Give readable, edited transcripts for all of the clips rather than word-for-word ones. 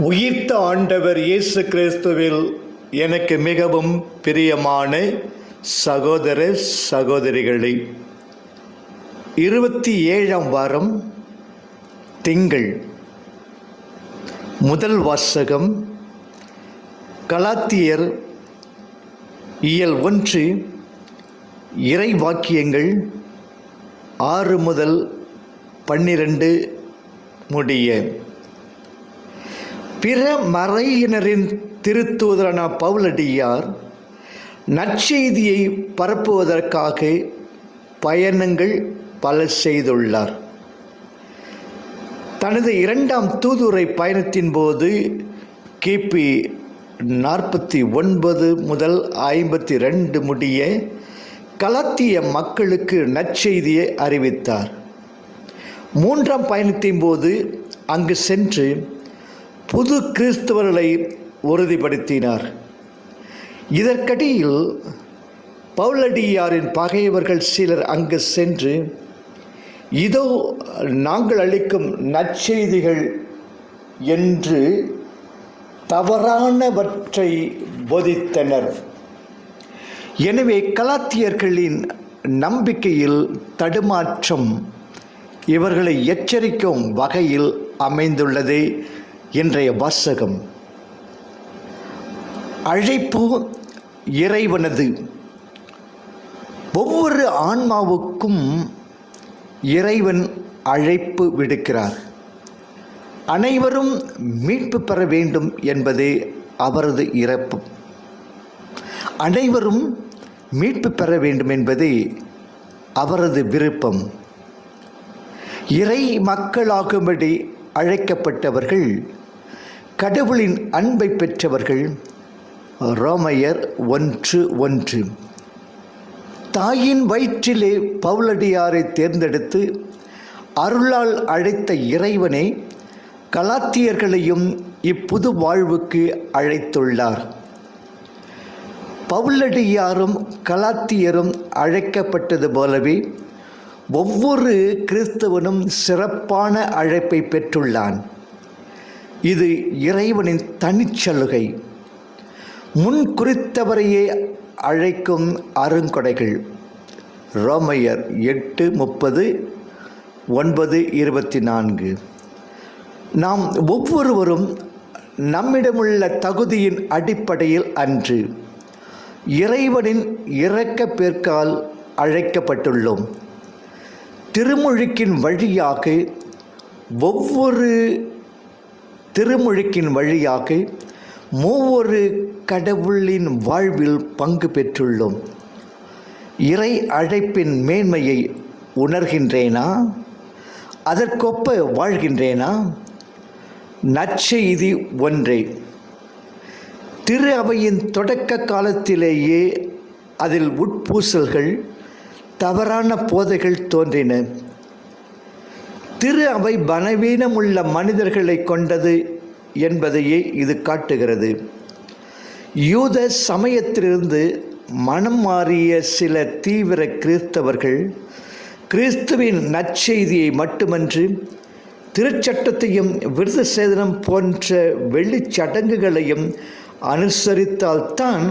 உயிர்த்த ஆண்டவர் இயேசு கிறிஸ்துவில் எனக்கு மிகவும் பிரியமான சகோதர சகோதரிகளே, 27ஆம் வாரம் திங்கள். முதல் வாசகம் கலாத்தியர் இயல் 1 இறை வாக்கியங்கள் 6 முதல் 12 முடிய. பிற மறையினரின் திருத்தூதரான பவுலடியார் நற்செய்தியை பரப்புவதற்காக பயணங்கள் பல செய்துள்ளார். தனது 2ஆம் தூதுரை பயணத்தின் போது கிபி 49 முதல் 52 முடிய கலாத்திய மக்களுக்கு நற்செய்தியை அறிவித்தார். 3ஆம் பயணத்தின் போது அங்கு சென்று புது கிறிஸ்தவர்களை உறுதிப்படுத்தினார். இதற்கிடையில் பவுலடியாரின் பகைவர்கள் சிலர் அங்கு சென்று, இதோ நாங்கள் அளிக்கும் நற்செய்திகள் என்று தவறானவற்றை போதித்தனர். எனவே கலாத்தியர்களின் நம்பிக்கையில் தடுமாற்றம் இவர்களை எச்சரிக்கும் வகையில் அமைந்துள்ளது. இன்றைய வாசகம் அழைப்பு இறைவனது. ஒவ்வொரு ஆன்மாவுக்கும் இறைவன் அழைப்பு விடுக்கிறார். அனைவரும் மீட்பு பெற வேண்டும் என்பதே அவரது இறப்பு. அனைவரும் மீட்பு பெற வேண்டும் என்பதே அவரது விருப்பம். இறை மக்களாகும்படி அழைக்கப்பட்டவர்கள் கடவுளின் அன்பை பெற்றவர்கள். ரோமையர் 1:1. தாயின் வயிற்றிலே பவுலடியாரை தேர்ந்தெடுத்து அருளால் அழைத்த இறைவனை கலாத்தியர்களையும் இப்புது வாழ்வுக்கு அழைத்துள்ளார். பவுலடியாரும் கலாத்தியரும் அழைக்கப்பட்டது போலவே ஒவ்வொரு கிறிஸ்தவனும் சிறப்பான அழைப்பை பெற்றுள்ளான். இது இறைவனின் தனிச்சலுகை. முன் குறித்தவரையே அழைக்கும் அருங்கொடைகள். ரோமையர் 8:30, 9:24. நாம் ஒவ்வொருவரும் நம்மிடமுள்ள தகுதியின் அடிப்படையில் அன்று இறைவனின் இரக்க பேர்க்கால் அழைக்கப்பட்டுள்ளோம். திருமுழுக்கின் வழியாக மூவொரு கடவுளின் வாழ்வில் பங்கு பெற்றுள்ளோம். இறை அழைப்பின் மேன்மையை உணர்கின்றேனா? அதற்கொப்ப வாழ்கின்றேனா? நற்செய்தி ஒன்றே. திரு அவையின் தொடக்க காலத்திலேயே அதில் உட்பூசல்கள், தவறான போதைகள் தோன்றின. திரு அவை பலவீனமுள்ள மனிதர்களை கொண்டது என்பதையே இது காட்டுகிறது. யூத சமயத்திலிருந்து மனம் மாறிய சில தீவிர கிறிஸ்தவர்கள் கிறிஸ்துவின் நற்செய்தியை மட்டுமன்று திருச்சட்டத்தையும் விருது சேதனம் போன்ற வெள்ளிச்சடங்குகளையும் அனுசரித்தால்தான்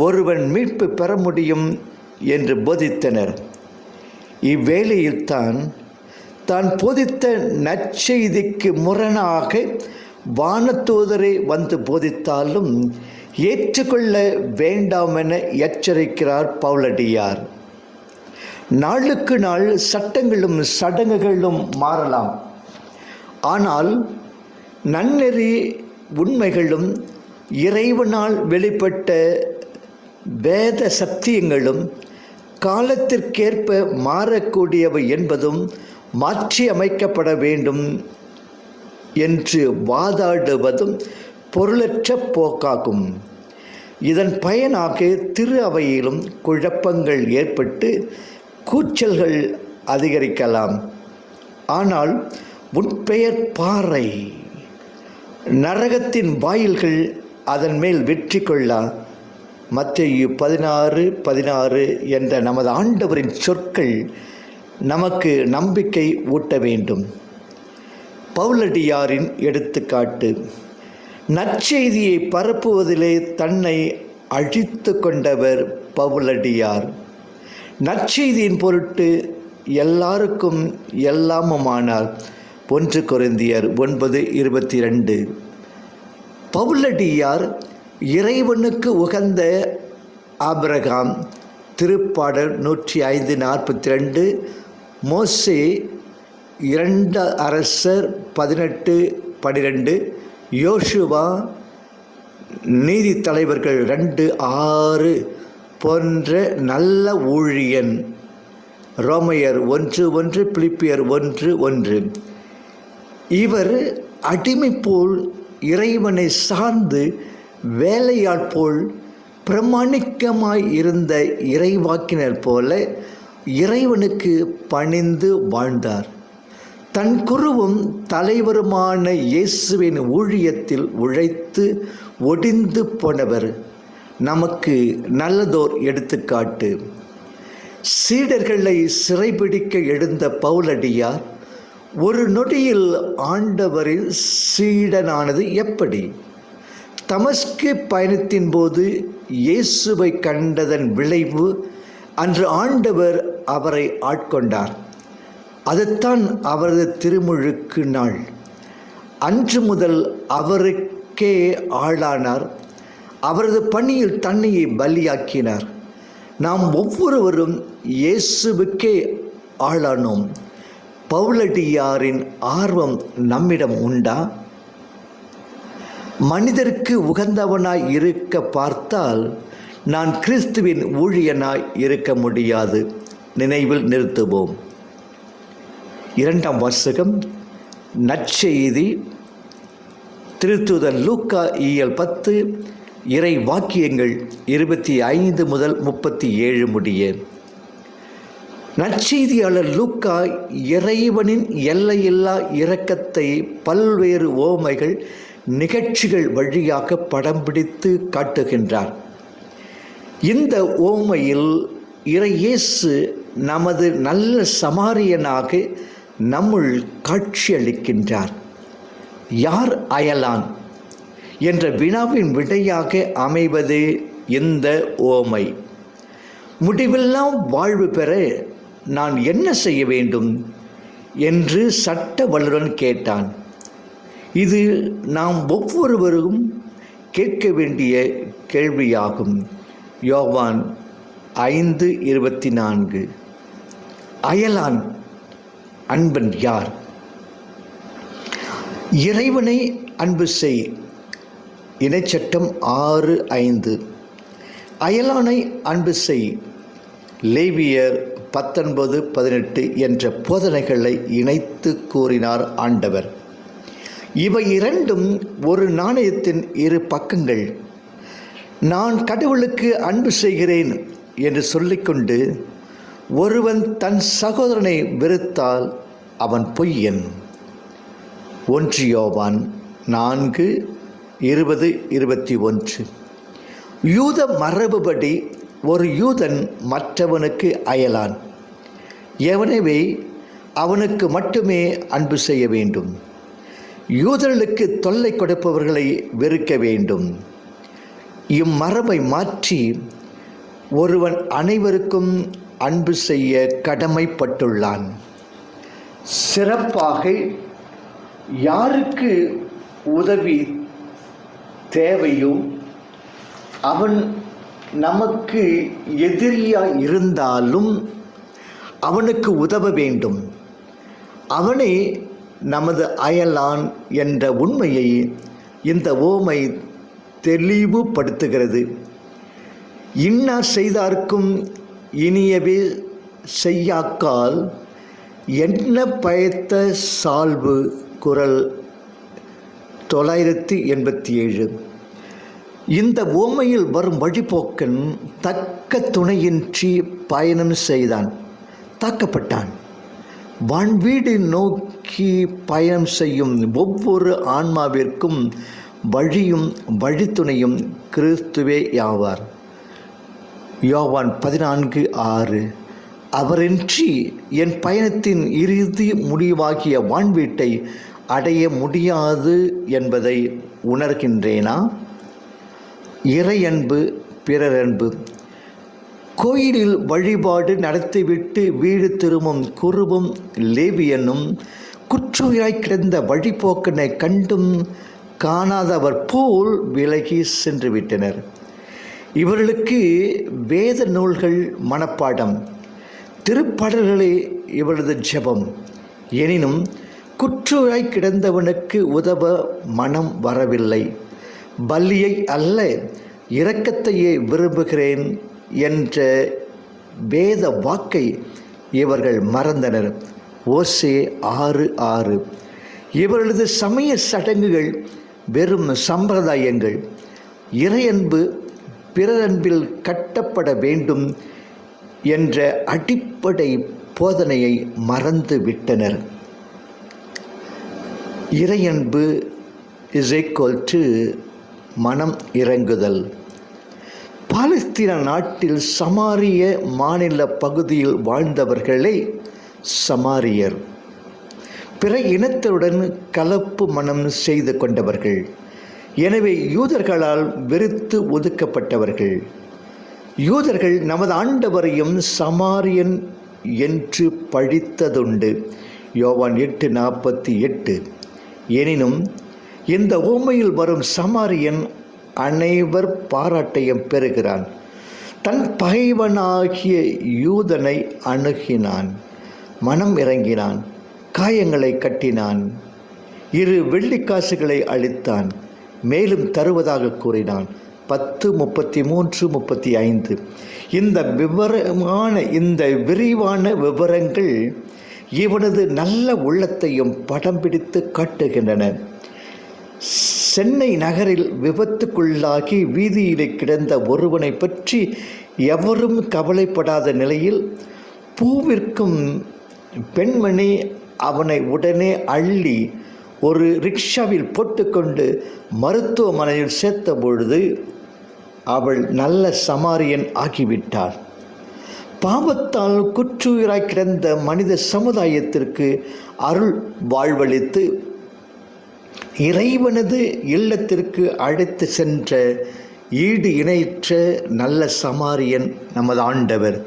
ஒருவன் மீட்பு பெற முடியும் என்று போதித்தனர். இவ்வேளையில்தான் தான் போதித்த நற்செய்திக்கு முரணாக வானதூதரை வந்து போதித்தாலும் ஏற்றுக்கொள்ள வேண்டாம் என எச்சரிக்கிறார் பவுலடியார். நாளுக்கு நாள் சட்டங்களும் சடங்குகளும் மாறலாம். ஆனால் நன்னெறி உண்மைகளும் இறைவனால் வெளிப்பட்ட வேத சத்தியங்களும் காலத்திற்கேற்ப மாறக்கூடியவை என்பதும் மாற்றி அமைக்கப்பட வேண்டும் என்று வாதாடுவதும் பொருளற்ற போக்காகும். இதன் பயனாக திரு அவையிலும் குழப்பங்கள் ஏற்பட்டு கூச்சல்கள் அதிகரிக்கலாம். ஆனால் உட்பெயர் பாறை, நரகத்தின் வாயில்கள் அதன் மேல் வெற்றி கொள்ளா. மத்தேயு 16:16 என்ற நமது ஆண்டவரின் சொற்கள் நமக்கு நம்பிக்கை ஊட்ட வேண்டும். பவுலடியாரின் எடுத்துக்காட்டு. நற்செய்தியை பரப்புவதிலே தன்னை அழித்து கொண்டவர் பவுலடியார். நற்செய்தியின் பொருட்டு எல்லாருக்கும் எல்லாமுமானார். 1 கொரிந்தியர் 9:22. பவுலடியார் இறைவனுக்கு உகந்த ஆபிரகாம், திருப்பாடல் 105:42, மோசே 2 அரசர் 18:12, யோசுவா நீதி தலைவர்கள் 2:6 போன்ற நல்ல ஊழியன், ரோமையர் 1:1, பிலிப்பியர் 1:1. இவர் அடிமை போல் இறைவனை சார்ந்து வேலையாள் போல் பிரமாணிக்கமாய் இருந்த இறைவாக்கினர் போல இறைவனுக்கு பணிந்து வாழ்ந்தார். தன் குருவும் தலைவருமான இயேசுவின் ஊழியத்தில் உழைத்து ஒடிந்து போனவர். நமக்கு நல்லதோர் எடுத்துக்காட்டு. சீடர்களை சிறைபிடிக்க எழுந்த பவுலடியார் ஒரு நொடியில் ஆண்டவரின் சீடனானது எப்படி? தமஸ்கு பயணத்தின் போது இயேசுவை கண்டதன் விளைவு அன்று ஆண்டவர் அவரை ஆட்கொண்டார். அதுதான் அவரது திருமுழுக்கு நாள். அன்று முதல் அவருக்கே ஆளானார். அவரது பணியில் தன்னையை பலியாக்கினார். நாம் ஒவ்வொருவரும் இயேசுவுக்கே ஆளானோம். பவுலடியாரின் ஆர்வம் நம்மிடம் உண்டா? மனிதருக்கு உகந்தவனாய் இருக்க பார்த்தால் நான் கிறிஸ்துவின் ஊழியனாய் இருக்க முடியாது. நினைவில் நிறுத்துவோம். 2ஆம் வாசகம், நற்செய்தி திருத்தூதன் லூக்கா இயல் 10, இறை வாக்கியங்கள் 25 முதல் 37 முடிய. நற்செய்தியாளர் லூக்கா இறைவனின் எல்லையில்லா இரக்கத்தை பல்வேறு ஓமைகள், நிகழ்ச்சிகள் வழியாக படம் பிடித்து காட்டுகின்றார். இந்த ஓமையில் இறையேசு நமது நல்ல சமாரியனாக நம்முள் காட்சியளிக்கின்றார். யார் அயலான் என்ற வினாவின் விடையாக அமைவது இந்த ஓமை. முடிவெல்லாம் வாழ்வு பெற நான் என்ன செய்ய வேண்டும் என்று சட்ட வல்லுநன் கேட்டான். இது நாம் ஒவ்வொருவரும் கேட்க வேண்டிய கேள்வியாகும். யோவான் 5:24. அயலான் அன்பன் யார்? இறைவனை அன்பு செய். இணைச்சட்டம் 6:5. அயலானை அன்பு செய். லேவியர் 19:18 என்ற போதனைகளை இணைத்து கூறினார் ஆண்டவர். இவை இரண்டும் ஒரு நாணயத்தின் இரு பக்கங்கள். நான் கடவுளுக்கு அன்பு செய்கிறேன் என்று சொல்லிக்கொண்டு ஒருவன் தன் சகோதரனை வெறுத்தால் அவன் பொய்யன். 1 யோவான் 4:20-21. யூத மரபுபடி ஒரு யூதன் மற்றவனுக்கு அயலான். எவனவே அவனுக்கு மட்டுமே அன்பு செய்ய வேண்டும். யூதர்களுக்கு தொல்லை கொடுப்பவர்களை வெறுக்க வேண்டும். இம்மரபை மாற்றி ஒருவன் அனைவருக்கும் அன்பு செய்ய கடமைப்பட்டுள்ளான். சிறப்பாக யாருக்கு உதவி தேவையோ அவன் நமக்கு எதிரியாக இருந்தாலும் அவனுக்கு உதவ வேண்டும். அவனே நமது அயலான் என்ற உண்மையை இந்த ஓமை தெளிவுபடுத்துகிறது. இன்னார் செய்தார்க்கும் இனியவே செய்யாக்கால் என்ன பயத்த சால்பு. குறள் 987. இந்த ஓமையில் வரும் வழிபோக்கன் தக்க துணையின்றி பயணம் செய்தான், தாக்கப்பட்டான். வான்வீடு நோக்கி பயணம் செய்யும் ஒவ்வொரு ஆன்மாவிற்கும் வழியும் வழித்துணையும் கிறிஸ்துவே ஆவார். யோவான் 14:6. அவரின்றி என் பயணத்தின் இறுதி முடிவாகிய வான்வீட்டை அடைய முடியாது என்பதை உணர்கின்றேனா? இறையன்பு, பிறரன்பு. கோயிலில் வழிபாடு நடத்திவிட்டு வீடு திரும்பும் குருவும் லேவியனும் குற்றுயிராய் கிடந்த வழிபோக்கனை கண்டும் காணாதவர் போல் விலகி சென்று விட்டனர். இவர்களுக்கு வேத நூல்கள் மனப்பாடம், திருப்பாடல்களே இவரது ஜெபம். எனினும் குற்றுயிராய் கிடந்தவனுக்கு உதவ மனம் வரவில்லை. பலியை அல்ல, இரக்கத்தையே விரும்புகிறேன் என்ற வேத வாக்கை இவர்கள் மறந்தனர். ஓசே 6:6. இவர்களது சமய சடங்குகள் வெறும் சம்பிரதாயங்கள். இறையன்பு பிறரன்பில் கட்டப்பட வேண்டும் என்ற அடிப்படை போதனையை மறந்து விட்டனர். இறையன்பு = மனம் இறங்குதல். பாலஸ்தீன நாட்டில் சமாரிய மாநில பகுதியில் வாழ்ந்தவர்களே சமாரியர். பிற இனத்தருடன் கலப்பு மனம் செய்து கொண்டவர்கள். எனவே யூதர்களால் வெறுத்து ஒதுக்கப்பட்டவர்கள். யூதர்கள் நமது ஆண்டவரையும் சமாரியன் என்று பழித்ததுண்டு. யோவான் 8:48. எனினும் இந்த உவமையில் வரும் சமாரியன் அனைவர் பாராட்டையும் பெறுகிறான். தன் பகைவனாகிய யூதனை அணுகினான், மனம் இறங்கினான், காயங்களை கட்டினான், 2 வெள்ளிக்காசுகளை அளித்தான், மேலும் தருவதாக கூறினான். 10:33-35. இந்த விரிவான விவரங்கள் இவனது நல்ல உள்ளத்தையும் படம் பிடித்து காட்டுகின்றன. சென்னை நகரில் விபத்துக்குள்ளாகி வீதியிலே கிடந்த ஒருவனை பற்றி எவரும் கவலைப்படாத நிலையில் பூவிற்கும் பெண்மணி அவனை உடனே அள்ளி ஒரு ரிக்ஷாவில் போட்டுக்கொண்டு மருத்துவமனையில் சேர்த்த பொழுது அவள் நல்ல சமாரியன் ஆகிவிட்டாள். பாவத்தால் குற்றுயிராய் கிடந்த மனித சமுதாயத்திற்கு அருள் வாழ்வளித்து இறைவனது இல்லத்திற்கு அழைத்து சென்ற ஈடு இணையற்ற நல்ல சமாரியன் நமது ஆண்டவர்.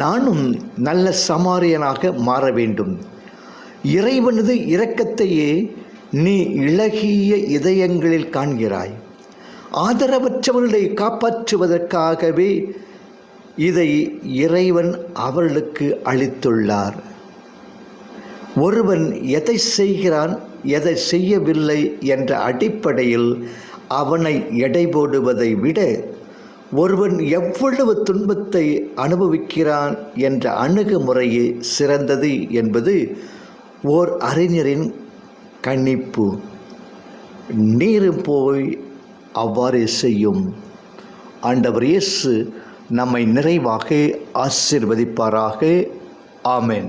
நானும் நல்ல சமாரியனாக மாற வேண்டும். இறைவனது இரக்கத்தையே நீ இளகிய இதயங்களில் காண்கிறாய். ஆதரவற்றவர்களை காப்பாற்றுவதற்காகவே இதை இறைவன் அவர்களுக்கு அளித்துள்ளார். ஒருவன் எதை செய்கிறான், எதை செய்யவில்லை என்ற அடிப்படையில் அவனை எடை போடுவதை விட ஒருவன் எவ்வளவு துன்பத்தை அனுபவிக்கிறான் என்ற அணுகுமுறையே சிறந்தது என்பது ஓர் அறிஞரின் கணிப்பு. நீரும் போய் அவ்வாறு செய்யும். ஆண்டவர் இயேசு நம்மை நிறைவாக ஆசீர்வதிப்பாராக. ஆமென்.